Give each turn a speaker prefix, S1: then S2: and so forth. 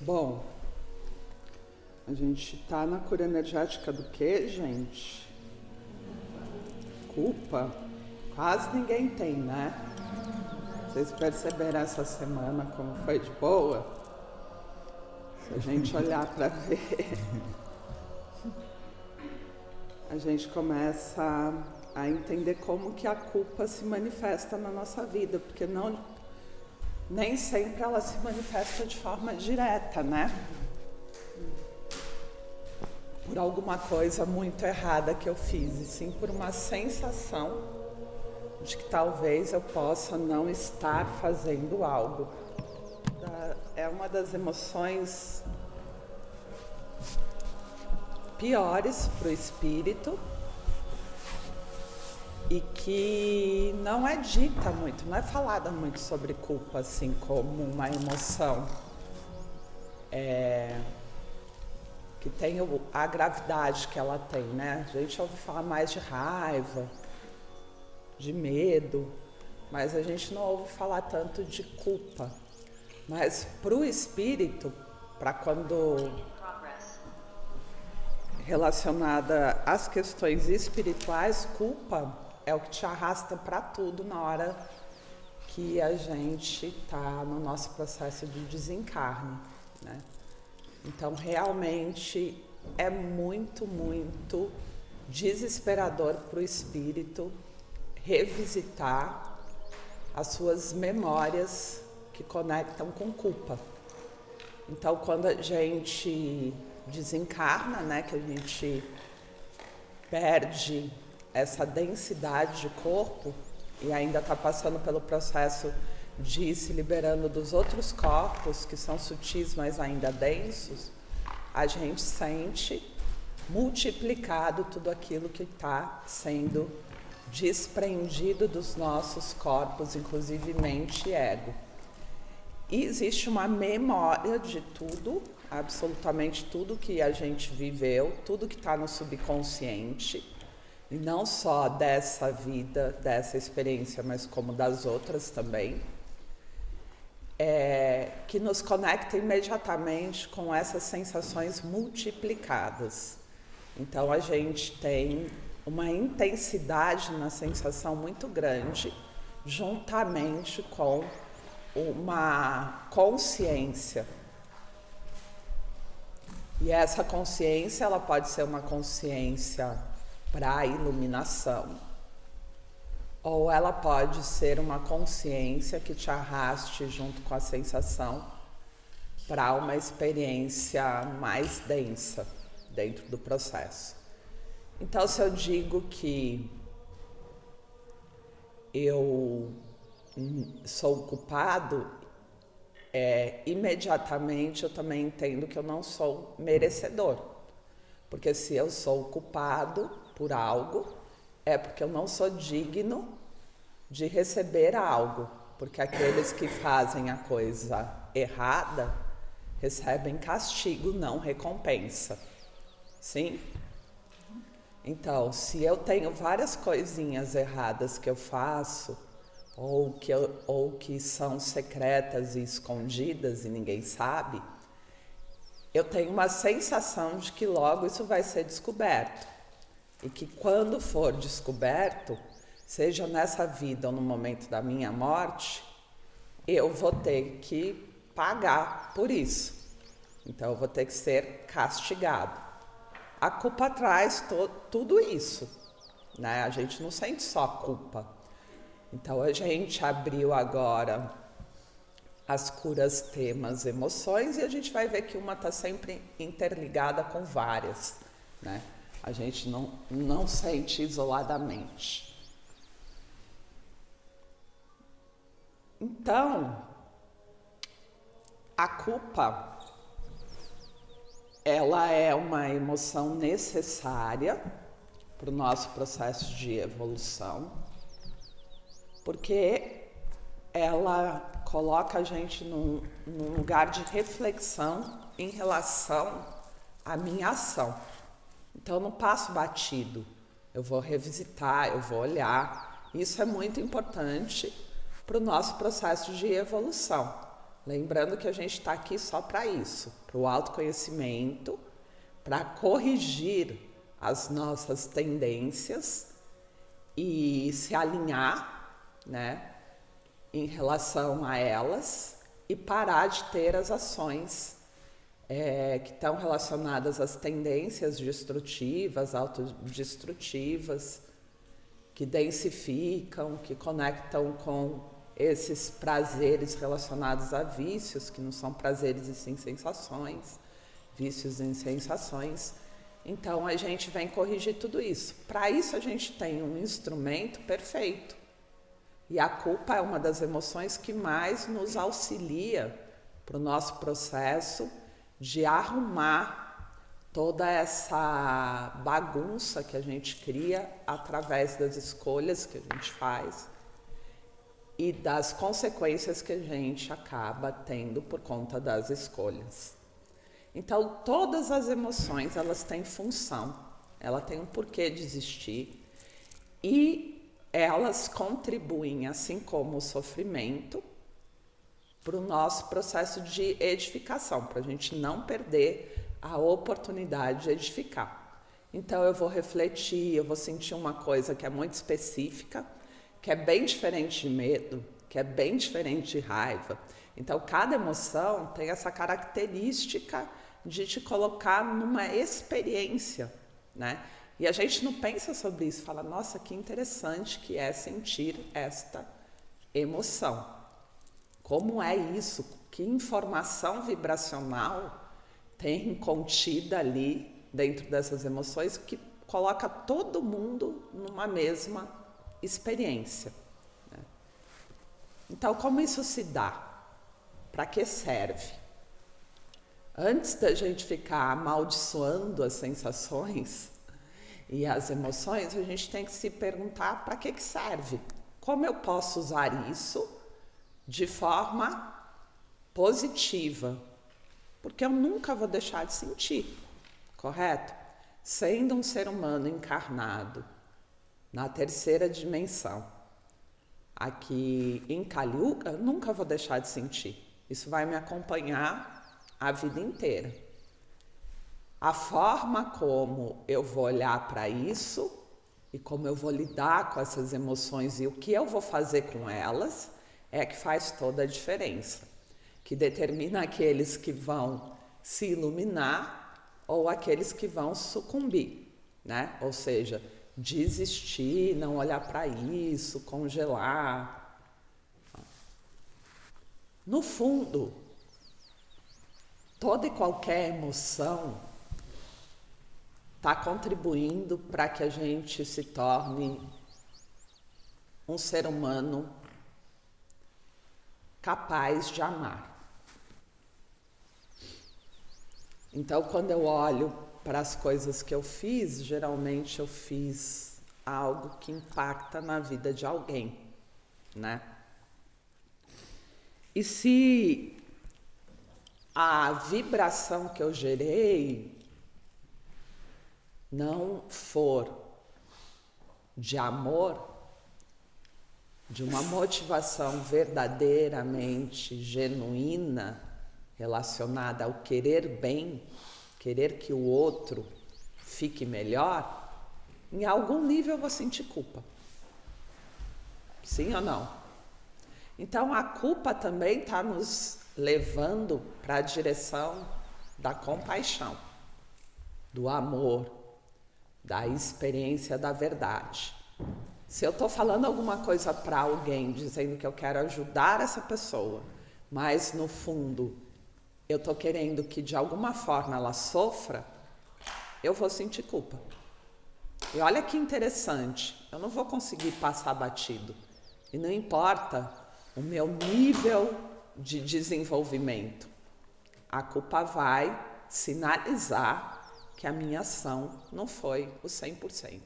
S1: Bom, a gente tá na cura energética do quê, gente? Culpa? Quase ninguém tem, né? Vocês perceberam essa semana como foi de boa? Se a gente olhar para ver, a gente começa a entender como que a culpa se manifesta na nossa vida, porque nem sempre ela se manifesta de forma direta, né? Por alguma coisa muito errada que eu fiz, e sim por uma sensação de que talvez eu possa não estar fazendo algo. É uma das emoções piores para o espírito e que não é dita muito, não é falada muito sobre culpa assim como uma emoção que tem a gravidade que ela tem, né? A gente ouve falar mais de raiva, de medo, mas a gente não ouve falar tanto de culpa. Mas para o espírito, para quando relacionada às questões espirituais, culpa é o que te arrasta para tudo na hora que a gente está no nosso processo de desencarne, né? Então, realmente é muito, muito desesperador para o espírito revisitar as suas memórias que conectam com culpa. Então, quando a gente desencarna, né, que a gente perde essa densidade de corpo e ainda está passando pelo processo de ir se liberando dos outros corpos que são sutis, mas ainda densos, a gente sente multiplicado tudo aquilo que está sendo desprendido dos nossos corpos, inclusive mente e ego. E existe uma memória de tudo, absolutamente tudo que a gente viveu, tudo que está no subconsciente, e não só dessa vida, dessa experiência, mas como das outras também, que nos conecta imediatamente com essas sensações multiplicadas. Então a gente tem uma intensidade na sensação muito grande, juntamente com uma consciência. E essa consciência, ela pode ser uma consciência para a iluminação, ou ela pode ser uma consciência que te arraste junto com a sensação para uma experiência mais densa dentro do processo. Então, se eu digo que eu sou culpado, imediatamente eu também entendo que eu não sou merecedor. Porque se eu sou culpado por algo, é porque eu não sou digno de receber algo. Porque aqueles que fazem a coisa errada recebem castigo, não recompensa. Sim? Então, se eu tenho várias coisinhas erradas que eu faço, ou que são secretas e escondidas e ninguém sabe, eu tenho uma sensação de que logo isso vai ser descoberto. E que quando for descoberto, seja nessa vida ou no momento da minha morte, eu vou ter que pagar por isso. Então eu vou ter que ser castigado. A culpa traz tudo isso, né? A gente não sente só culpa. Então a gente abriu agora as curas, temas, emoções, e a gente vai ver que uma está sempre interligada com várias, né? A gente não sente isoladamente. Então, a culpa, ela é uma emoção necessária para o nosso processo de evolução, porque ela coloca a gente num lugar de reflexão em relação à minha ação. Então eu não passo batido, eu vou revisitar, eu vou olhar. Isso é muito importante para o nosso processo de evolução. Lembrando que a gente está aqui só para isso, para o autoconhecimento, para corrigir as nossas tendências e se alinhar, né, em relação a elas e parar de ter as ações que estão relacionadas às tendências destrutivas, autodestrutivas, que densificam, que conectam com esses prazeres relacionados a vícios, que não são prazeres e sim sensações, vícios em sensações. Então a gente vem corrigir tudo isso. Para isso a gente tem um instrumento perfeito. E a culpa é uma das emoções que mais nos auxilia para o nosso processo de arrumar toda essa bagunça que a gente cria através das escolhas que a gente faz e das consequências que a gente acaba tendo por conta das escolhas. Então, todas as emoções, elas têm função, ela tem um porquê de existir e elas contribuem, assim como o sofrimento, para o nosso processo de edificação, para a gente não perder a oportunidade de edificar. Então eu vou refletir, eu vou sentir uma coisa que é muito específica, que é bem diferente de medo, que é bem diferente de raiva. Então cada emoção tem essa característica de te colocar numa experiência, né? E a gente não pensa sobre isso, fala, nossa, que interessante que é sentir esta emoção. Como é isso? Que informação vibracional tem contida ali dentro dessas emoções que coloca todo mundo numa mesma experiência, né? Então, como isso se dá? Para que serve? Antes da gente ficar amaldiçoando as sensações e as emoções, a gente tem que se perguntar para que serve? Como eu posso usar isso de forma positiva, porque eu nunca vou deixar de sentir, correto? Sendo um ser humano encarnado na terceira dimensão, aqui em Kali Yuga, eu nunca vou deixar de sentir. Isso vai me acompanhar a vida inteira. A forma como eu vou olhar para isso e como eu vou lidar com essas emoções e o que eu vou fazer com elas é que faz toda a diferença, que determina aqueles que vão se iluminar ou aqueles que vão sucumbir, né? Ou seja, desistir, não olhar para isso, congelar. No fundo, toda e qualquer emoção está contribuindo para que a gente se torne um ser humano capaz de amar. Então, quando eu olho para as coisas que eu fiz, geralmente eu fiz algo que impacta na vida de alguém, né? E se a vibração que eu gerei não for de amor, de uma motivação verdadeiramente genuína, relacionada ao querer bem, querer que o outro fique melhor, em algum nível eu vou sentir culpa. Sim ou não? Então a culpa também está nos levando para a direção da compaixão, do amor, da experiência da verdade. Se eu estou falando alguma coisa para alguém, dizendo que eu quero ajudar essa pessoa, mas no fundo eu estou querendo que de alguma forma ela sofra, eu vou sentir culpa. E olha que interessante, eu não vou conseguir passar batido. E não importa o meu nível de desenvolvimento, a culpa vai sinalizar que a minha ação não foi o 100%.